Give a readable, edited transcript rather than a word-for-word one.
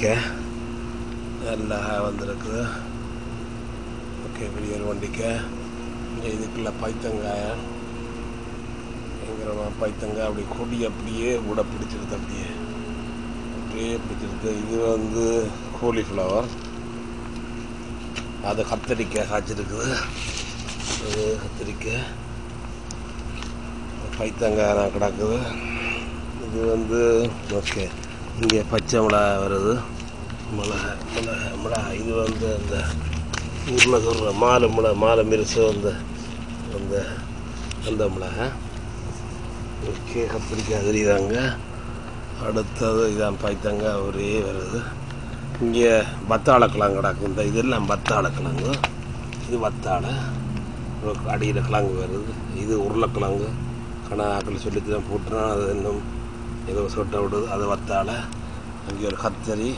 வண்டிக்காய் நல்லா வந்திருக்குது. ஓகே, பெரிய ஒரு வண்டிக்காய். இங்கே இதுக்குள்ள பைத்தங்காய பயங்கரமாக பைத்தங்காய் அப்படி கொடி அப்படியே விட பிடிச்சிருது. அப்படியே பிடிச்சிருக்கு. இது காலிஃப்ளவர். அது கத்திரிக்காய் காய்ச்சிருக்குது. அது கத்திரிக்காய் பைத்தங்காய் கிடக்குது. இது ஓகே, இங்கே பச்சை மிளகாய் வருது. மிளகாய் இது அந்த ஊரில் சொல்கிற மாலை மிரிசு அந்த மிளகாய். ஓகே, கத்திரிக்காய் தெரியுதாங்க. அடுத்தது இதான் பைத்தங்காய் ஒரே வருது. இங்கே வத்தாளக்கிழங்கு கிடக்கு. இதெல்லாம் வத்தாளக்கிழங்கு. இது வத்தாழை அடியில் கிழங்கு வருது. இது உருளைக்கிழங்கு கணாக்கள் சொல்லிட்டு தான் போட்டுனா அது இன்னும் ஏதோ சொட்டை விடுது. அது வத்தாழை. அங்கே ஒரு கத்தரி.